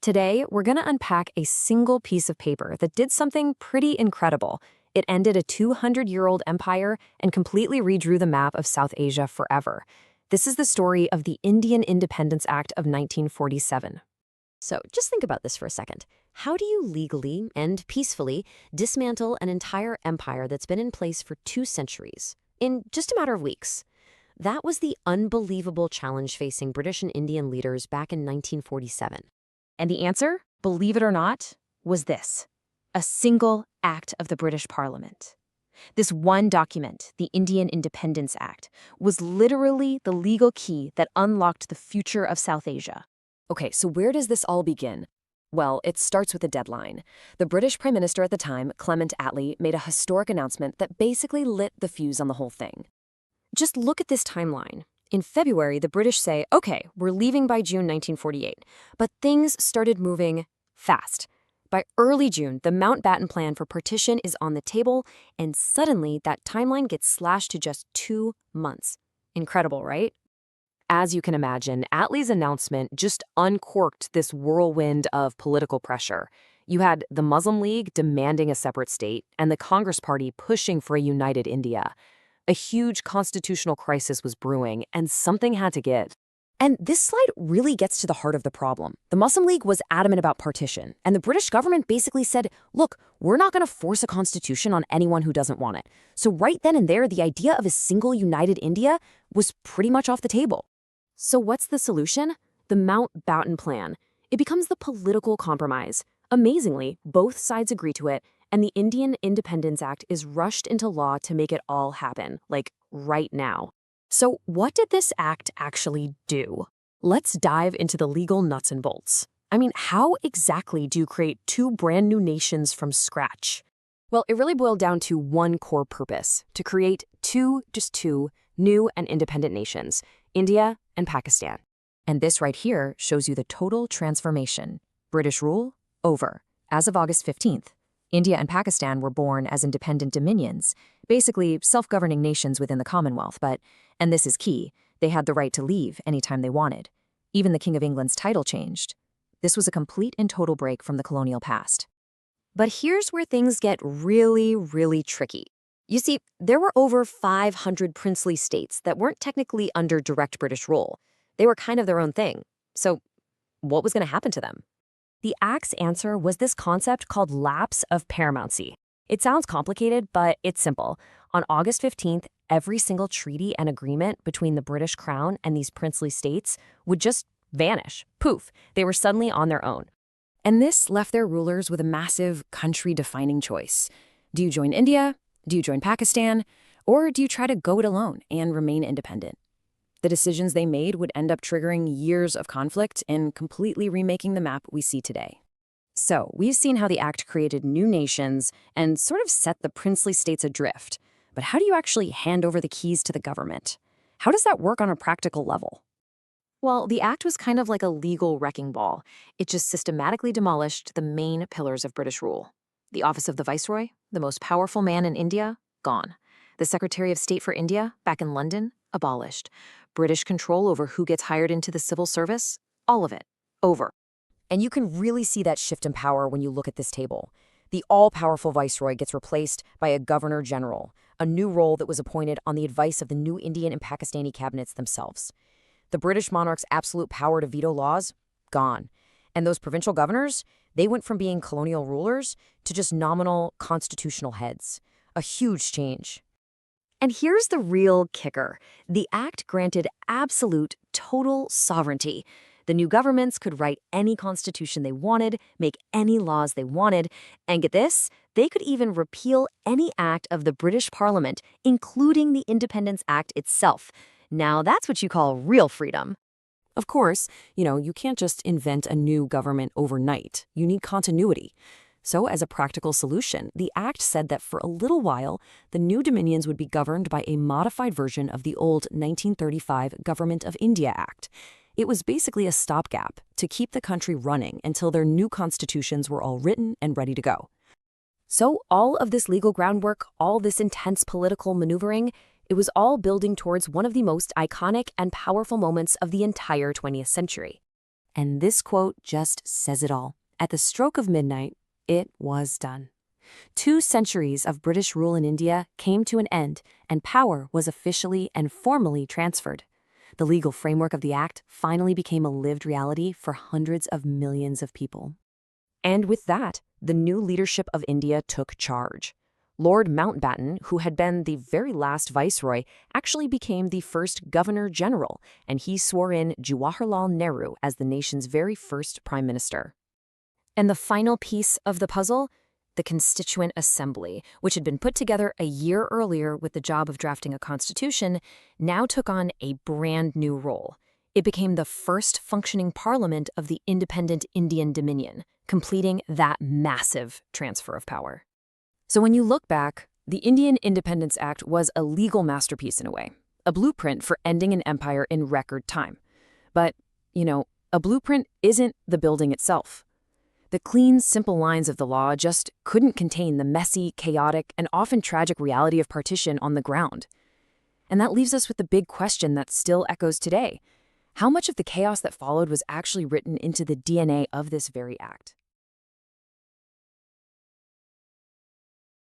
Today, we're going to unpack a single piece of paper that did something pretty incredible. It ended a 200-year-old empire and completely redrew the map of South Asia forever. This is the story of the Indian Independence Act of 1947. So just think about this for a second. How do you legally and peacefully dismantle an entire empire that's been in place for 2 centuries in just a matter of weeks? That was the unbelievable challenge facing British and Indian leaders back in 1947. And the answer, believe it or not, was this: a single act of the British Parliament. This one document, the Indian Independence Act, was literally the legal key that unlocked the future of South Asia. Okay, so where does this all begin? Well, it starts with a deadline. The British Prime Minister at the time, Clement Attlee, made a historic announcement that basically lit the fuse on the whole thing. Just look at this timeline. In February, the British say, okay, we're leaving by June 1948. But things started moving fast. By early June, the Mountbatten Plan for partition is on the table, and suddenly that timeline gets slashed to just 2 months. Incredible, right? As you can imagine, Attlee's announcement just uncorked this whirlwind of political pressure. You had the Muslim League demanding a separate state, and the Congress Party pushing for a united India. A huge constitutional crisis was brewing, and something had to give. And this slide really gets to the heart of the problem. The Muslim League was adamant about partition, and the British government basically said, look, we're not going to force a constitution on anyone who doesn't want it. So right then and there, the idea of a single united India was pretty much off the table. So what's the solution? The Mountbatten Plan. It becomes the political compromise. Amazingly, both sides agree to it, and the Indian Independence Act is rushed into law to make it all happen, like right now. So what did this act actually do? Let's dive into the legal nuts and bolts. I mean, how exactly do you create 2 brand new nations from scratch? Well, it really boiled down to one core purpose: to create just two new and independent nations, India and Pakistan. And this right here shows you the total transformation. British rule, over. As of August 15th, India and Pakistan were born as independent dominions, basically self-governing nations within the Commonwealth, but, and this is key, they had the right to leave anytime they wanted. Even the King of England's title changed. This was a complete and total break from the colonial past. But here's where things get really, really tricky. You see, there were over 500 princely states that weren't technically under direct British rule. They were kind of their own thing. So what was going to happen to them? The Act's answer was this concept called lapse of paramountcy. It sounds complicated, but it's simple. On August 15th, every single treaty and agreement between the British Crown and these princely states would just vanish. Poof, they were suddenly on their own. And this left their rulers with a massive country-defining choice. Do you join India? Do you join Pakistan? Or do you try to go it alone and remain independent? The decisions they made would end up triggering years of conflict and completely remaking the map we see today. So, we've seen how the Act created new nations and sort of set the princely states adrift. But how do you actually hand over the keys to the government? How does that work on a practical level? Well, the Act was kind of like a legal wrecking ball. It just systematically demolished the main pillars of British rule. The office of the Viceroy, the most powerful man in India, gone. The Secretary of State for India, back in London, abolished. British control over who gets hired into the civil service, all of it, over. And you can really see that shift in power when you look at this table. The all-powerful Viceroy gets replaced by a Governor General, a new role that was appointed on the advice of the new Indian and Pakistani cabinets themselves. The British monarch's absolute power to veto laws, gone. And those provincial governors, they went from being colonial rulers to just nominal constitutional heads. A huge change. And here's the real kicker. The Act granted absolute, total sovereignty. The new governments could write any constitution they wanted, make any laws they wanted, and get this, they could even repeal any act of the British Parliament, including the Independence Act itself. Now that's what you call real freedom. Of course, you can't just invent a new government overnight. You need continuity. So as a practical solution, the Act said that for a little while, the new dominions would be governed by a modified version of the old 1935 Government of India Act. It was basically a stopgap to keep the country running until their new constitutions were all written and ready to go. So all of this legal groundwork, all this intense political maneuvering, it was all building towards one of the most iconic and powerful moments of the entire 20th century. And this quote just says it all. At the stroke of midnight, it was done. 2 centuries of British rule in India came to an end, and power was officially and formally transferred. The legal framework of the act finally became a lived reality for hundreds of millions of people. And with that, the new leadership of India took charge. Lord Mountbatten, who had been the very last viceroy, actually became the first governor-general, and he swore in Jawaharlal Nehru as the nation's very first prime minister. And the final piece of the puzzle? The Constituent Assembly, which had been put together a year earlier with the job of drafting a constitution, now took on a brand new role. It became the first functioning parliament of the independent Indian Dominion, completing that massive transfer of power. So when you look back, the Indian Independence Act was a legal masterpiece in a way, a blueprint for ending an empire in record time. But, a blueprint isn't the building itself. The clean, simple lines of the law just couldn't contain the messy, chaotic, and often tragic reality of partition on the ground. And that leaves us with the big question that still echoes today. How much of the chaos that followed was actually written into the DNA of this very act?